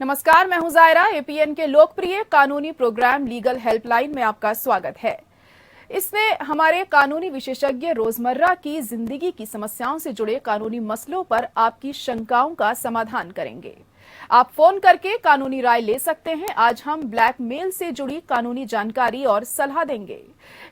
नमस्कार, मैं हूं जायरा। एपीएन के लोकप्रिय कानूनी प्रोग्राम लीगल हेल्पलाइन में आपका स्वागत है। इसमें हमारे कानूनी विशेषज्ञ रोजमर्रा की जिंदगी की समस्याओं से जुड़े कानूनी मसलों पर आपकी शंकाओं का समाधान करेंगे। आप फोन करके कानूनी राय ले सकते हैं। आज हम ब्लैकमेल से जुड़ी कानूनी जानकारी और सलाह देंगे।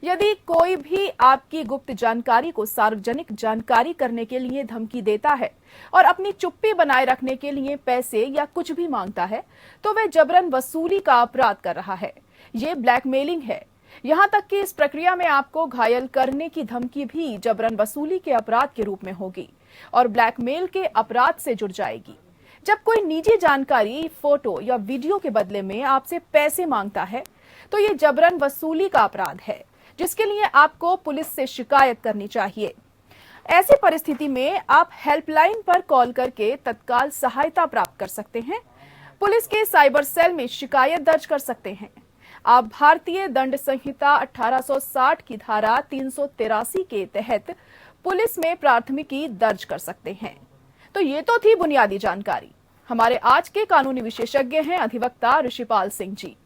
यदि कोई भी आपकी गुप्त जानकारी को सार्वजनिक जानकारी करने के लिए धमकी देता है और अपनी चुप्पी बनाए रखने के लिए पैसे या कुछ भी मांगता है, तो वह जबरन वसूली का अपराध कर रहा है। ये ब्लैकमेलिंग है। यहां तक कि इस प्रक्रिया में आपको घायल करने की धमकी भी जबरन वसूली के अपराध के रूप में होगी और ब्लैकमेल के अपराध से जुड़ जाएगी। जब कोई निजी जानकारी, फोटो या वीडियो के बदले में आपसे पैसे मांगता है, तो ये जबरन वसूली का अपराध है, जिसके लिए आपको पुलिस से शिकायत करनी चाहिए। ऐसी परिस्थिति में आप हेल्पलाइन पर कॉल करके तत्काल सहायता प्राप्त कर सकते हैं। पुलिस के साइबर सेल में शिकायत दर्ज कर सकते हैं। आप भारतीय दंड संहिता 1860 की धारा 383 के तहत पुलिस में प्राथमिकी दर्ज कर सकते हैं। तो ये तो थी बुनियादी जानकारी। हमारे आज के कानूनी विशेषज्ञ हैं अधिवक्ता ऋषिपाल सिंह जी।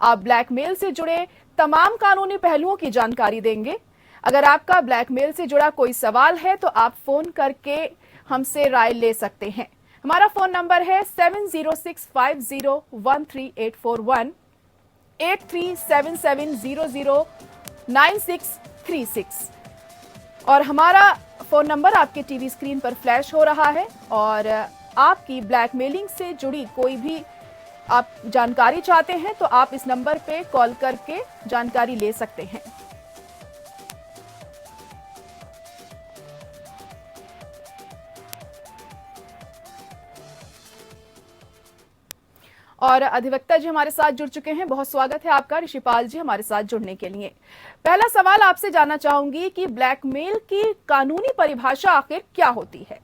आप ब्लैकमेल से जुड़े तमाम कानूनी पहलुओं की जानकारी देंगे। अगर आपका ब्लैकमेल से जुड़ा कोई सवाल है तो आप फोन करके हमसे राय ले सकते हैं। हमारा फोन नंबर है 7065013841, 8377009636 और हमारा फोन नंबर आपके टीवी स्क्रीन पर फ्लैश हो रहा है। और आपकी ब्लैकमेलिंग से जुड़ी कोई भी आप जानकारी चाहते हैं तो आप इस नंबर पे कॉल करके जानकारी ले सकते हैं। और अधिवक्ता जी हमारे साथ जुड़ चुके हैं। बहुत स्वागत है आपका ऋषिपाल जी हमारे साथ जुड़ने के लिए। पहला सवाल आपसे जानना चाहूंगी कि ब्लैकमेल की कानूनी परिभाषा आखिर क्या होती है?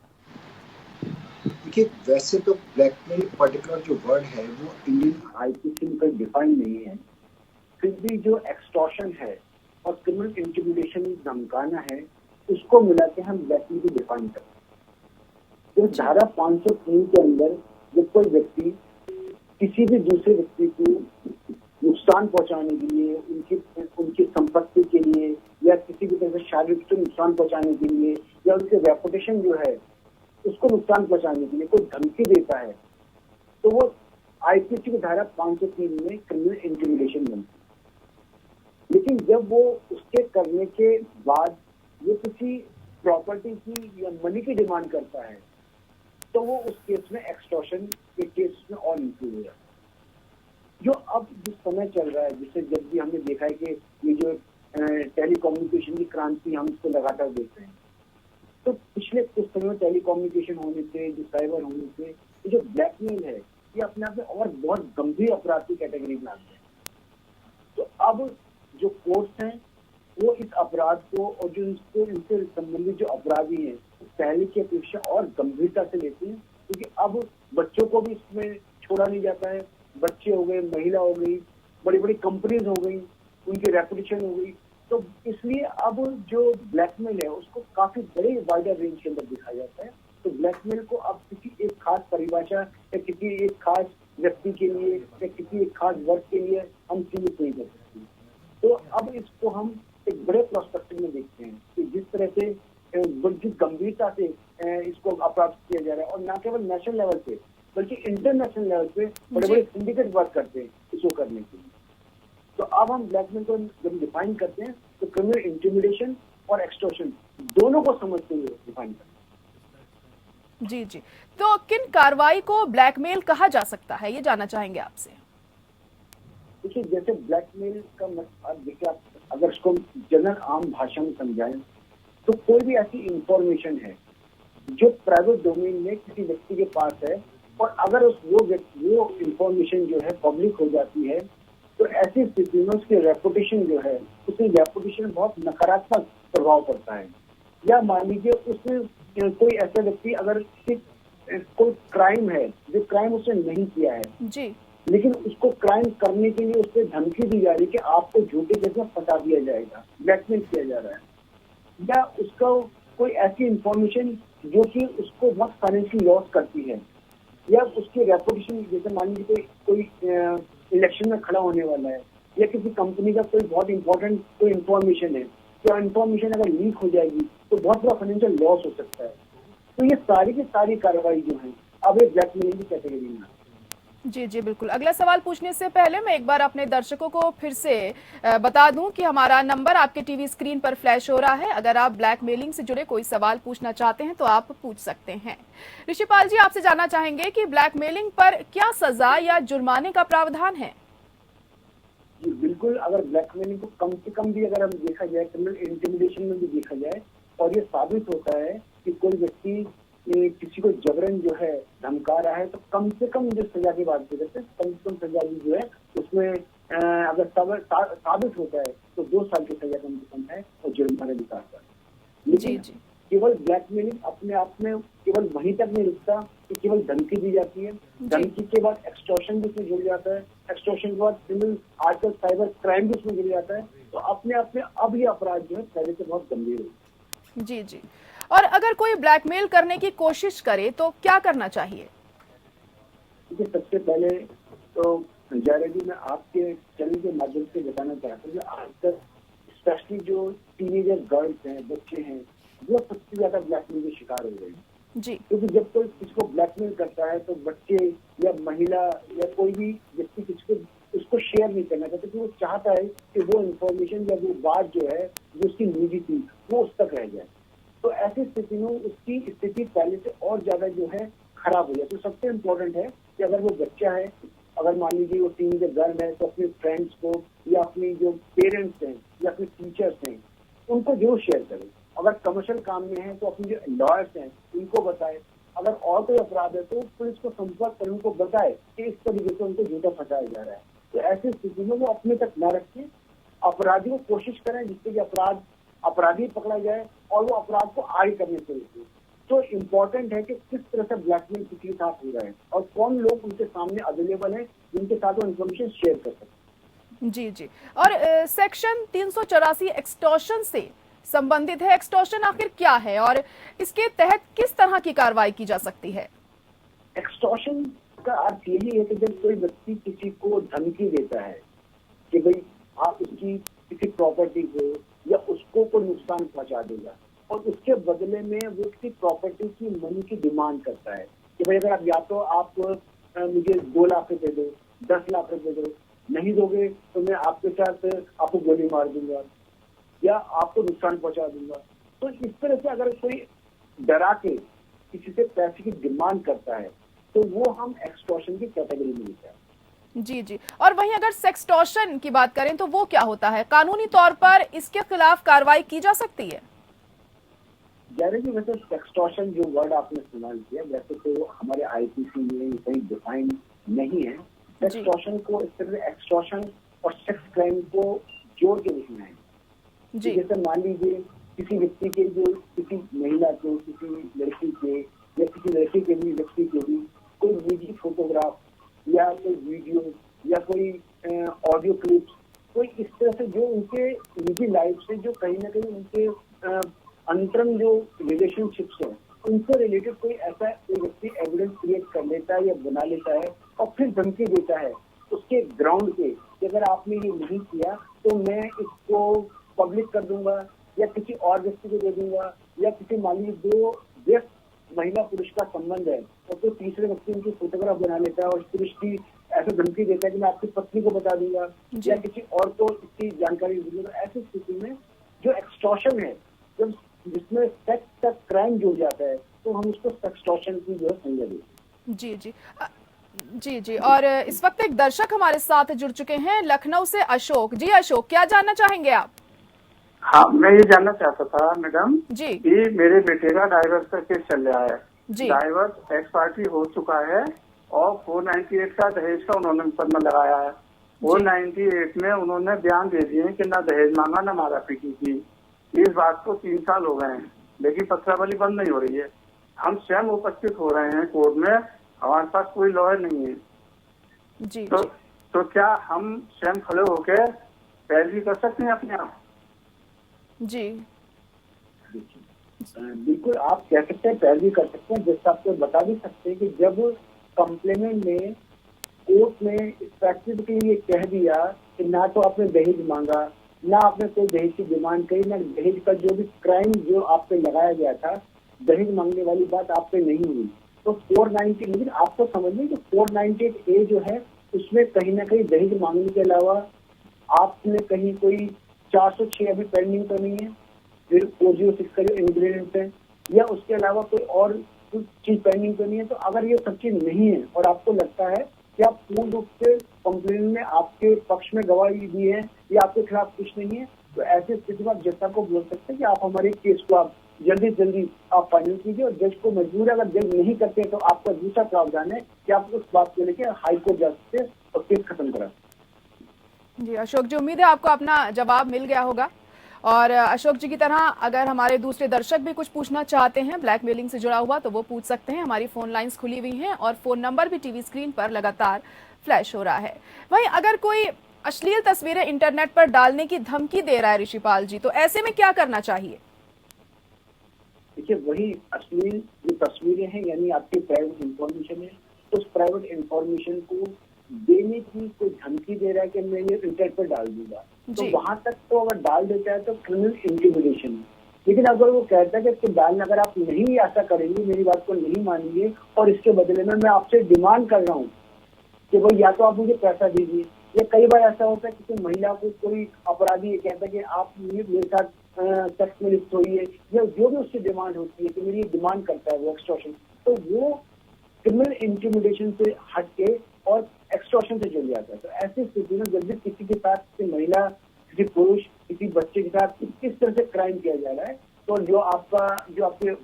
देखिए, वैसे तो ब्लैकमेल पर्टिकुलर जो वर्ड है वो इंडियन आईपीसी में कोई डिफाइन नहीं है। फिर भी जो एक्सटॉर्शन है और क्रिमिनल इंटिमिडेशन धमकाना है, उसको मिला के हम ब्लैकमेल को डिफाइन करते हैं। तो धारा 503 के अंदर जब कोई व्यक्ति किसी भी दूसरे व्यक्ति को नुकसान पहुंचाने के लिए, उनकी संपत्ति के लिए या किसी भी तरह से शारीरिक नुकसान पहुंचाने के लिए या उनके रेपुटेशन जो है उसको नुकसान पहुंचाने के लिए कोई धमकी देता है, तो वो आईपीसी की धारा 503 में क्रिमिनल इंटिमिडेशन बनती है। लेकिन जब वो उसके करने के बाद वो किसी प्रॉपर्टी की या मनी की डिमांड करता है, तो वो उस केस में एक्सटॉर्शन के केस में और इंक्लूड हो जाता है। जो अब जिस समय चल रहा है, जिससे जब भी हमने देखा है कि ये जो टेलीकम्युनिकेशन की क्रांति हम इसको लगातार देख रहे हैं, तो पिछले कुछ समय में टेलीकम्युनिकेशन होने से, जो साइबर होने से, ये जो ब्लैकमेल है ये अपने आप में और बहुत गंभीर अपराध की कैटेगरी में आ गया है। तो अब जो कोर्ट्स हैं वो इस अपराध को और जो इनसे संबंधित जो अपराधी हैं पहले की अपेक्षा और गंभीरता से लेते हैं, क्योंकि अब बच्चों को भी इसमें छोड़ा नहीं जाता है। बच्चे हो गए, महिला हो गई, बड़ी बड़ी कंपनीज हो गई, उनकी रेपुटेशन हो गई। तो इसलिए अब जो ब्लैकमेल है उसको काफी बड़े वाइडर रेंज के अंदर दिखाया जाता है। तो ब्लैकमेल को अब किसी एक खास परिभाषा या किसी एक खास व्यक्ति के लिए या किसी एक खास वर्ग के लिए हम सीमित नहीं कर सकते। तो अब इसको हम एक बड़े प्रोस्पेक्टिव में देखते हैं कि जिस तरह से बड़ी गंभीरता से इसको अपराध किया जा रहा है, और न केवल नेशनल लेवल पे बल्कि इंटरनेशनल लेवल पे बड़े बड़े सिंडिकेट वर्क करते हैं इसको करने के लिए। तो अब हम ब्लैकमेल को जब डिफाइन करते हैं तो क्रिमिनल इंटिमिडेशन और एक्सटॉर्शन दोनों को समझते हुए डिफाइन करते हैं। जी जी, तो किन कार्रवाई को ब्लैकमेल कहा जा सकता है, ये जानना चाहेंगे आपसे। देखिए, जैसे ब्लैकमेल का देखिए, आप अगर इसको जनरल आम भाषा में समझाएं तो कोई भी ऐसी इंफॉर्मेशन है जो प्राइवेट डोमेन में किसी व्यक्ति के पास है, और अगर वो इंफॉर्मेशन जो है पब्लिक हो जाती है, तो ऐसी स्थिति में उसकी रेपुटेशन जो है, उसकी रेपुटेशन बहुत नकारात्मक प्रभाव पड़ता है। या मान लीजिए उसमें कोई ऐसा व्यक्ति अगर कोई क्राइम है जो क्राइम उसने नहीं किया है जी, लेकिन उसको क्राइम करने के लिए उससे धमकी दी जा रही है कि आपको झूठे केस में फंसा दिया जाएगा, ब्लैकमेल किया जा रहा है, या उसका कोई ऐसी इंफॉर्मेशन जो कि उसको बहुत फाइनेंशियल लॉस करती है, या उसकी रेपुटेशन, जैसे मान लीजिए कोई इलेक्शन में खड़ा होने वाला है, या किसी कंपनी का कोई बहुत इंपॉर्टेंट कोई इन्फॉर्मेशन है, तो इन्फॉर्मेशन अगर लीक हो जाएगी तो बहुत बड़ा फाइनेंशियल लॉस हो सकता है। तो ये सारी की सारी कार्रवाई जो है अब एक ब्लैकमेलिंग की कैटेगरी में। जी जी बिल्कुल। अगला सवाल पूछने से पहले मैं एक बार अपने दर्शकों को फिर से बता दूं कि हमारा नंबर आपके टीवी स्क्रीन पर फ्लैश हो रहा है। अगर आप ब्लैकमेलिंग से जुड़े कोई सवाल पूछना चाहते हैं तो आप पूछ सकते हैं। ऋषिपाल जी, आपसे जानना चाहेंगे कि ब्लैकमेलिंग पर क्या सजा या जुर्माने का प्रावधान है? जी बिल्कुल, अगर ब्लैकमेलिंग को कम से कम भी अगर हम देखा जाए, क्रिमिनल इंटिमिडेशन में भी देखा जाए, और ये साबित होता है कि कोई व्यक्ति किसी को जबरन जो है धमका रहा है, तो कम से कम जो सजा की बात करते हैं, कम से कम सजा भी जो है उसमें अगर साबित होता है तो 2 साल की सजा कम से कम है और जुर्माना भी काफी है। लेकिन केवल ब्लैकमेलिंग अपने आप में केवल वहीं तक नहीं रुकता कि केवल धमकी दी जाती है। धमकी के बाद एक्सटॉर्शन भी उसमें जुड़ जाता है, एक्सटॉर्शन के बाद क्रिमिनल आजकल साइबर क्राइम भी उसमें जुड़ जाता है। तो अपने आप में अब ये अपराध जो है पहले से बहुत गंभीर है। जी जी। और अगर कोई ब्लैकमेल करने की कोशिश करे तो क्या करना चाहिए? देखिए, सबसे पहले तो जायरा जी, मैं आपके चैनल के माध्यम से बताना चाहता हूँ कि आजकल स्पेशली जो टीनेजर गर्ल्स हैं, बच्चे हैं, वो सबसे ज्यादा ब्लैकमेल के शिकार हो गए हैं। जी। क्योंकि जब कोई किसी को ब्लैकमेल करता है तो बच्चे या महिला या कोई भी व्यक्ति किसी को उसको शेयर नहीं करना चाहता, क्योंकि वो चाहता है कि वो इन्फॉर्मेशन या वो बात जो है जो उसकी निजी थी वो उस तक रह जाए। तो ऐसी स्थिति में उसकी स्थिति पहले से और ज्यादा जो है खराब हो जाए। तो सबसे इम्पोर्टेंट है कि अगर वो बच्चा है, अगर मान लीजिए वो टीनेजर गर्ल है, तो अपने फ्रेंड्स को या अपनी जो पेरेंट्स हैं या अपने टीचर्स हैं उनको जरूर शेयर करें। अगर कमर्शियल काम में है तो अपने जो लॉयर्स हैं उनको बताए। अगर और कोई अपराध है तो पुलिस को संपर्क कर उनको बताए कि इस तरीके से उनको झूठा फंसाया जा रहा है। तो ऐसी स्थिति में वो अपने तक न रखें, अपराधी को कोशिश करें जिससे कि अपराधी पकड़ा जाए और वो अपराध को आगे करने से रोके। तो इम्पोर्टेंट है कि किस तरह से ब्लैकमेल किसी के साथ हो रहा है और कौन लोग उनके सामने अवेलेबल है जिनके साथ वो इन्फॉर्मेशन शेयर कर सकते हैं। जी जी। और सेक्शन 384 एक्सटॉर्शन से संबंधित है। एक्सटॉर्शन आखिर क्या है और इसके तहत किस तरह की कार्रवाई की जा सकती है? एक्सटॉर्शन का अर्थ यही है कि जब कोई व्यक्ति किसी को धमकी देता है कि भाई आप उसकी किसी प्रॉपर्टी को या उसको कोई नुकसान पहुंचा देगा और उसके बदले में वो किसी प्रॉपर्टी की मनी की डिमांड करता है कि भाई अगर आप या तो आप मुझे 2 लाख रुपए दो, 10 लाख रुपए दो, नहीं दोगे तो मैं आपके साथ आपको गोली मार दूंगा या आपको नुकसान पहुंचा दूंगा। तो इस तरह से अगर कोई डरा के किसी से पैसे की डिमांड करता है तो वो हम एक्सटॉर्शन की कैटेगरी में लेते हैं। जी जी। और वहीं अगर सेक्सटॉर्शन की बात करें तो वो क्या होता है? कानूनी तौर पर इसके खिलाफ कार्रवाई की जा सकती है? जैसे कि वैसे सेक्सटॉर्शन जो वर्ड आपने इस्तेमाल किया, वैसे तो हमारे आईपीसी में कहीं डिफाइन नहीं है। सेक्सटॉर्शन को इस तरह से एक्सटॉर्शन और सेक्स क्राइम को जोड़ के लिखना है। जैसे मान लीजिए किसी व्यक्ति के जो किसी महिला को, किसी लड़की के या किसी लड़के के भी व्यक्ति के भी कोई निजी फोटोग्राफ या कोई वीडियो या कोई ऑडियो क्लिप्स, कोई इस तरह से जो उनके निजी लाइफ से जो कहीं ना कहीं उनके अंतरंग जो रिलेशनशिप्स है उनसे रिलेटेड कोई ऐसा कोई व्यक्ति एविडेंस क्रिएट कर लेता है या बना लेता है और फिर धमकी देता है उसके ग्राउंड पे कि अगर आपने ये नहीं किया तो मैं इसको पब्लिक कर दूंगा या किसी और व्यक्ति को दे दूंगा, या किसी मान लीजिए 2 व्यस्त महिला पुरुष का संबंध है और तो तीसरे व्यक्ति उनकी फोटोग्राफ बना लेता है और पुरुष की ऐसे धमकी देता है कि मैं आपकी पत्नी को बता दूंगा या किसी और को इसकी जानकारी दूंगा। तो ऐसी स्थिति में जो एक्सटॉर्शन है, जब जिसमें सेक्स का क्राइम जुड़ जाता है तो हम उसको सेक्सटॉर्शन की जो है संज्ञा देते हैं। जी जी। जी जी। और इस वक्त एक दर्शक हमारे साथ जुड़ चुके हैं लखनऊ से, अशोक जी। अशोक, क्या जानना चाहेंगे आप? हाँ, मैं ये जानना चाहता था मैडम जी कि मेरे बेटे का डाइवर्स का केस चल रहा है जी। डाइवर्स एक्स पार्टी हो चुका है और 498 का दहेज का उन्होंने मुकदमा लगाया है। 498 में उन्होंने बयान दे दिए कि ना दहेज मांगा ना मारा पीटी की। इस बात को 3 साल हो गए हैं लेकिन पत्रावली बंद नहीं हो रही है। हम स्वयं उपस्थित हो रहे हैं कोर्ट में, हमारे पास कोई लॉयर नहीं है जी। तो क्या हम स्वयं खड़े होकर पैरवी कर सकते हैं अपने आप? जी बिल्कुल, आप कह सकते हैं, पैरवी कर सकते हैं। जैसे आपको बता भी सकते हैं कि जब कंप्लेनेंट ने कोर्ट में स्पेसिफिकली ये कह दिया कि ना तो आपने दहेज मांगा, ना आपने कोई दहेज की डिमांड करी, ना दहेज का जो भी क्राइम जो आप पे लगाया गया था, दहेज मांगने वाली बात आप पे नहीं हुई। तो 490, लेकिन आपको समझिए कि 498A जो है उसमें कहीं ना कहीं दहेज मांगने के अलावा आपने कहीं कोई 406 अभी पेंडिंग तो नहीं है, फिर 406 का जो इंग्रेडिएंट है, या उसके अलावा कोई और कुछ चीज पेंडिंग तो नहीं है। तो अगर ये सब चीज नहीं है और आपको लगता है कि आप पूर्ण रूप से कंप्लेन में आपके पक्ष में गवाही दी है या आपके खिलाफ कुछ नहीं है, तो ऐसे स्थिति में आप जज को बोल सकते हैं कि आप हमारे केस को आप जल्दी से जल्दी आप फाइनल कीजिए, और जज को मजबूर है, अगर जज नहीं करते तो आपका दूसरा प्रावधान है कि आप उस बात को लेकर हाईकोर्ट जा सकते हैं और केस खत्म करा। जी अशोक जी, उम्मीद है आपको अपना जवाब मिल गया होगा। और अशोक जी की तरह अगर हमारे दूसरे दर्शक भी कुछ पूछना चाहते हैं ब्लैकमेलिंग से जुड़ा हुआ, तो वो पूछ सकते हैं। हमारी फोन लाइंस खुली हुई हैं और फोन नंबर भी टीवी स्क्रीन पर लगातार फ्लैश हो रहा है। वहीं अगर कोई अश्लील तस्वीरें इंटरनेट पर डालने की धमकी दे रहा है ऋषिपाल जी, तो ऐसे में क्या करना चाहिए? देखिए, वही अश्लील जो तस्वीरें हैं यानी आपकी प्राइवेट इंफॉर्मेशन है, उस प्राइवेट इंफॉर्मेशन को देने की कोई धमकी दे रहा है कि मैं ये इंटरनेट पर डाल दूंगा, तो वहां तक तो अगर डाल देता है तो क्रिमिनल इंटिमिडेशन है। लेकिन अगर वो कहता है कि इसको डालना अगर आप नहीं ऐसा करेंगे, मेरी बात को नहीं मानेंगे और इसके बदले में मैं आपसे डिमांड कर रहा हूँ कि भाई या तो आप मुझे पैसा दीजिए, या कई बार ऐसा होता है किसी महिला को कोई अपराधी ये कहता है कि आप मेरे साथ सेक्स में लिप्त होइए, या जो भी उसकी डिमांड होती है कि मेरी डिमांड करता है वो एक्सटॉर्शन, तो वो क्रिमिनल इंटिमिडेशन से हट के और एक्सटॉर्शन से जुड़ जाता है। तो ऐसी स्थिति में जब भी किसी के साथ, किसी महिला, किसी पुरुष, किसी बच्चे के साथ किस तरह से क्राइम किया जा रहा है, तो जो आपके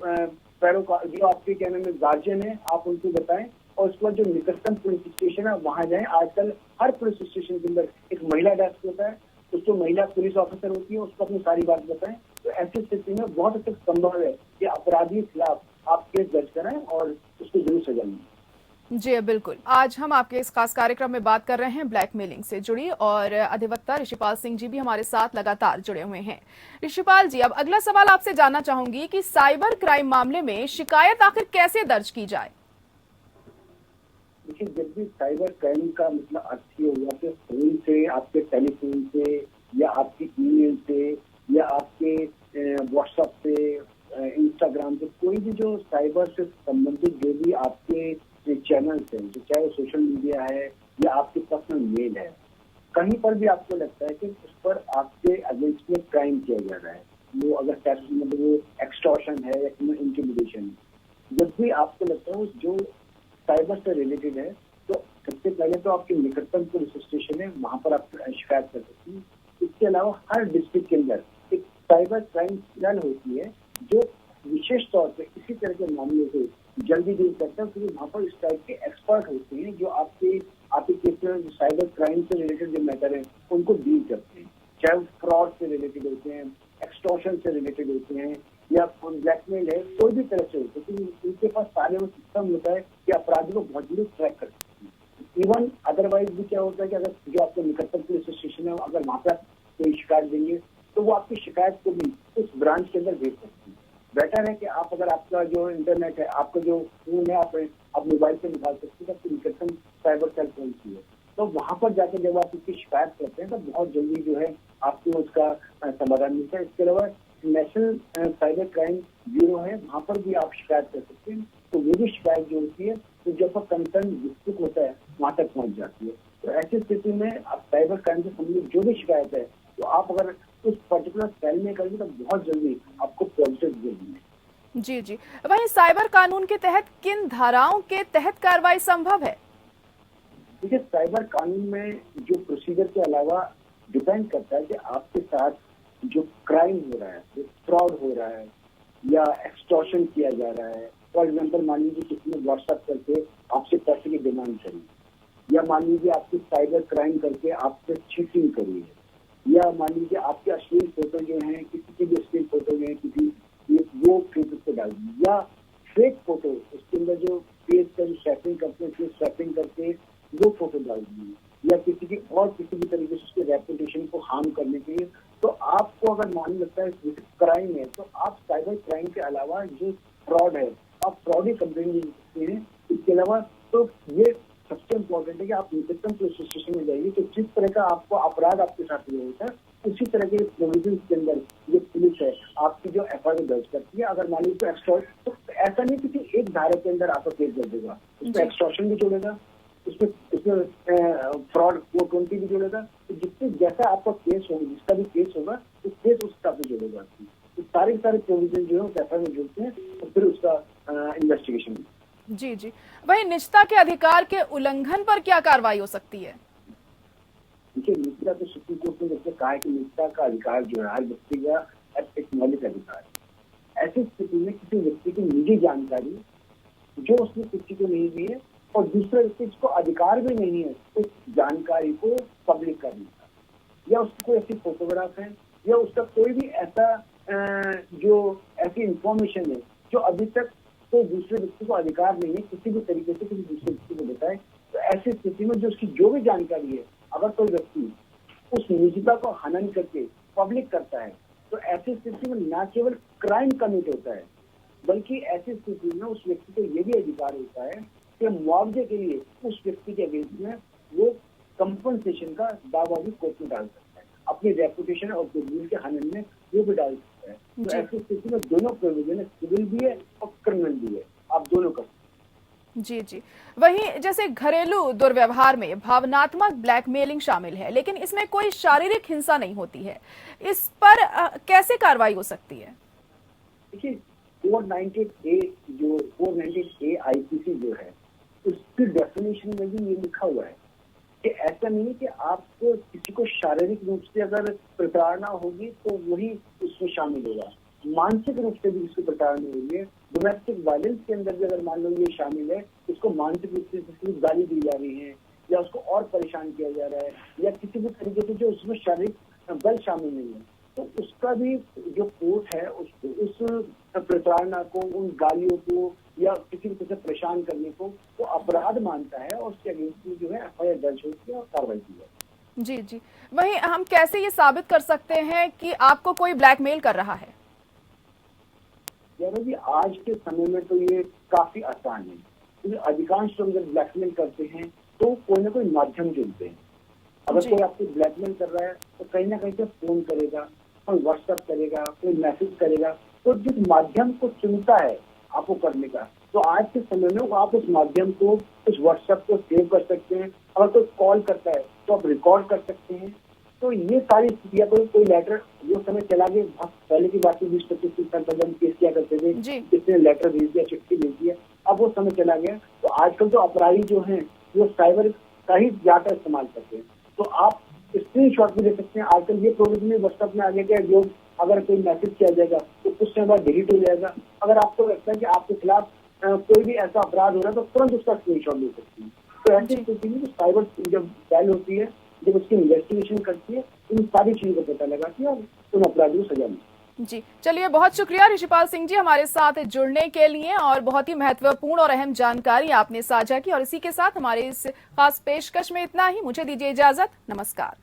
पैरों जो आपके क्या नाम है गार्जियन है, आप उनको बताएं और उसके बाद जो निकटतम पुलिस स्टेशन है वहां जाएं। आजकल हर पुलिस स्टेशन के अंदर एक महिला डेस्क होता है, उसको महिला पुलिस ऑफिसर होती है, उसको अपनी सारी बात बताएं। तो ऐसी स्थिति में बहुत हद तक संभव है कि अपराधी के खिलाफ आप केस दर्ज कराएं और उसको जरूर सजा मिले। जी बिल्कुल। आज हम आपके इस खास कार्यक्रम में बात कर रहे हैं ब्लैकमेलिंग से जुड़ी, और अधिवक्ता ऋषिपाल सिंह जी भी हमारे साथ लगातार जुड़े हुए हैं। ऋषिपाल जी, अब अगला सवाल आपसे जानना चाहूंगी कि साइबर क्राइम मामले में शिकायत आखिर कैसे दर्ज की जाए? देखिए, जब भी साइबर क्राइम का मतलब अर्थ ये हुआ कि फोन से, आपके टेलीफोन से, या आपकी ईमेल से, या आपके व्हाट्सएप से, इंस्टाग्राम से, कोई भी जो साइबर से संबंधित जो भी आपके चैनल्स हैं, जो चाहे वो सोशल मीडिया है या आपकी पर्सनल मेल है, कहीं पर भी आपको लगता है कि उस पर आपके अगेंस्ट में क्राइम किया जा रहा है, वो अगर मतलब वो एक्सटॉर्शन है या इंटिमिडेशन है, जब भी आपको लगता है जो साइबर से रिलेटेड है, तो सबसे पहले तो आपके निकटतम पुलिस स्टेशन है, वहां पर आप शिकायत कर सकते हैं। इसके अलावा हर डिस्ट्रिक्ट के अंदर एक साइबर क्राइम सेल होती है जो विशेष तौर पे इसी तरह के मामलों से जल्दी डील करता है, क्योंकि वहाँ पर इस टाइप के एक्सपर्ट होते हैं जो आपके केस साइबर क्राइम से रिलेटेड जो मैटर है उनको डील करते हैं, चाहे फ्रॉड से रिलेटेड होते हैं, एक्सटॉर्शन से रिलेटेड होते हैं, या ब्लैकमेल है, कोई भी तरह से होते हैं। उनके पास सारे वो सिस्टम होता है कि अपराधी को बहुत जल्दी ट्रैक कर सकते हैं। इवन अदरवाइज भी क्या होता है कि अगर जो आपके निकटतम पुलिस स्टेशन है अगर वहाँ पर कोई शिकायत देंगे तो वो आपकी शिकायत को भी उस ब्रांच के अंदर भेज सकते हैं। बेटर है कि आप अगर आपका जो इंटरनेट है, आपका जो फोन है, आप मोबाइल से निकाल सकते हैं कि निकटतम साइबर सेल कौन सी है, तो वहां पर जाकर जब आप उसकी शिकायत करते हैं तो बहुत जल्दी जो है आपको उसका समाधान मिलता है। इसके अलावा नेशनल साइबर क्राइम ब्यूरो है, वहां पर भी आप शिकायत कर सकते हैं। तो वो भी शिकायत जो होती है तो जब कंसर्न डिस्ट्रिक्ट होता है वहां तक पहुंच जाती है। तो ऐसी स्थिति में आप साइबर क्राइम से संबंधित जो भी शिकायत है तो आप अगर उस पर्टिकुलर सेल में करेंगे तो बहुत जल्दी आपको पॉजिटिव देंगे। जी जी। वहीं साइबर कानून के तहत किन धाराओं के तहत कार्रवाई संभव है? देखिए, साइबर कानून में जो प्रोसीजर के अलावा डिपेंड करता है कि आपके साथ जो क्राइम हो रहा है, जो फ्रॉड हो रहा है या एक्सटॉर्शन किया जा रहा है। फॉर एग्जाम्पल, मान लीजिए किसी ने व्हाट्सएप करके आपसे पैसे की डिमांड करी, या मान लीजिए आपकी साइबर क्राइम करके आपसे चीटिंग करी है, या मान लीजिए आपके अश्लील फोटो जो है, किसी की भी अश्लील फोटो जो है किसी वो फेसबुक पे डाल दी, या फेक फोटो उसके अंदर जो पेज का जो स्वैपिंग करते हैं, स्वैपिंग करके वो फोटो डाल दी, या किसी भी तरीके से उसके रेपुटेशन को हार्म करने के लिए, तो आपको अगर मान लगता है क्राइम है तो आप साइबर क्राइम के अलावा जो फ्रॉड है आप फ्रॉड ही कंप्लेन दे सकते हैं। इसके अलावा तो विक्टिम पुलिस स्टेशन में जाइए तो जिस तरह का आपको अपराध आपके साथ हुआ होता है उसी तरह के प्रोविजन के अंदर जो पुलिस है आपकी जो एफआईआर दर्ज करती है। अगर मान लीजिए तो ऐसा नहीं किसी एक धारा के अंदर आपका केस दर्ज होगा, उसमें एक्सटॉर्शन भी जोड़ेगा, उसमें फ्रॉड 420 भी जोड़ेगा। तो जिससे जैसा आपका केस होगा, जिसका भी केस होगा तो केस उस हिसाब से जोड़ेगा। तो सारे प्रोविजन जो है एफआईआर में जुड़ते हैं और फिर उसका इन्वेस्टिगेशन। जी जी। वही निजता के अधिकार के उल्लंघन पर क्या कार्रवाई हो सकती है? देखिए, निजता तो सुप्रीम कोर्ट ने जैसे कहा है कि निजता का अधिकार जो है हर व्यक्ति का एक मौलिक अधिकार है। ऐसी स्थिति में किसी व्यक्ति की निजी जानकारी जो उसने किसी को नहीं दी है और दूसरे व्यक्ति जिसको अधिकार भी नहीं है उस जानकारी को पब्लिक करने का, या उसकी कोई ऐसी फोटोग्राफ है या उसका कोई भी ऐसा जो ऐसी इंफॉर्मेशन है जो अभी तक तो दूसरे व्यक्ति को अधिकार नहीं है किसी भी तरीके से किसी दूसरे व्यक्ति को बताए, तो ऐसी स्थिति में जो उसकी जो भी जानकारी है अगर कोई व्यक्ति उस निजता को हनन करके पब्लिक करता है तो ऐसी स्थिति में न केवल क्राइम कमिट होता है बल्कि ऐसी स्थिति में उस व्यक्ति को यह भी अधिकार होता है कि मुआवजे के लिए उस व्यक्ति के अगेंस्ट में वो कंपनसेशन का दावा भी कोर्ट में डाल सकता है, अपनी रेपुटेशन और गुडविल के हनन में वो भी डाल सकता है। तो ऐसी स्थिति में दोनों प्रोविजन है, सिविल भी है और क्रिमिनल भी है, आप दोनों कर सकते हैं। जी जी। वहीं जैसे घरेलू दुर्व्यवहार में भावनात्मक ब्लैकमेलिंग शामिल है, लेकिन इसमें कोई शारीरिक हिंसा नहीं होती है, इस पर कैसे कार्रवाई हो सकती है? देखिए, 498A आईपीसी जो है उसकी डेफिनेशन में भी ये लिखा हुआ है कि ऐसा नहीं है कि आपको किसी को शारीरिक रूप से अगर प्रताड़ना होगी तो वही उसमें शामिल होगा, मानसिक रूप से भी इसको प्रताड़ना होगी है। डोमेस्टिक वायलेंस के अंदर भी अगर मान लो ये शामिल है, उसको मानसिक रूप से किसी को गाली दी जा रही है या उसको और परेशान किया जा रहा है या किसी भी तरीके से जो उसमें शारीरिक बल शामिल नहीं है, तो उसका भी जो कोर्ट है उसको उस प्रताड़ना को, उन गालियों को या किसी भी तरह से परेशान करने को वो अपराध मानता है और उसके अगेंस्ट में जो है एफआईआर दर्ज होती है और कार्रवाई की जाती है। जी जी। वहीं हम कैसे ये साबित कर सकते हैं कि आपको कोई ब्लैकमेल कर रहा है? यानी जी आज के समय में तो ये काफी आसान है, क्योंकि अधिकांश लोग जब ब्लैकमेल करते हैं तो कोई ना कोई माध्यम जुड़ते हैं। अगर कोई आपको ब्लैकमेल कर रहा है तो कहीं ना कहीं से फोन करेगा, कोई व्हाट्सएप करेगा, कोई मैसेज करेगा, तो जिस माध्यम को चुनता है आपको करने का, तो आज के समय में आप उस माध्यम को, उस व्हाट्सएप को सेव कर सकते हैं। अगर कोई कॉल करता है तो आप रिकॉर्ड कर सकते हैं। तो ये सारी स्थितियां, कोई लेटर जो समय चला गया, बहुत पहले की बात 20-25 साल पहले हम केस किया करते थे, किसने लेटर भेज दिया, चिट्ठी भेज दिया, अब वो समय चला गया। तो आजकल तो अपराधी जो हैं वो साइबर का ही ज्यादा इस्तेमाल करते हैं। तो आप स्क्रीनशॉट भी ले सकते हैं। आजकल ये प्रोविजन व्हाट्सएप में आ गया कि जो अगर कोई मैसेज किया जाएगा तो कुछ समय बाद डिलीट हो जाएगा। अगर आपको लगता है कि आपके खिलाफ कोई भी ऐसा अपराध हो रहा है तो तुरंत उसका स्क्रीनशॉट ले सकते हैं। तो ऐसी स्थिति में साइबर जब डायल होती है, जब उसकी इन्वेस्टिगेशन करती है, इन सारी चीजों का पता लगाती है और उन अपराधियों को सजा मिलती है। जी चलिए, बहुत शुक्रिया ऋषिपाल सिंह जी हमारे साथ जुड़ने के लिए, और बहुत ही महत्वपूर्ण और अहम जानकारी आपने साझा की। और इसी के साथ हमारे इस खास पेशकश में इतना ही। मुझे दीजिए इजाजत। नमस्कार।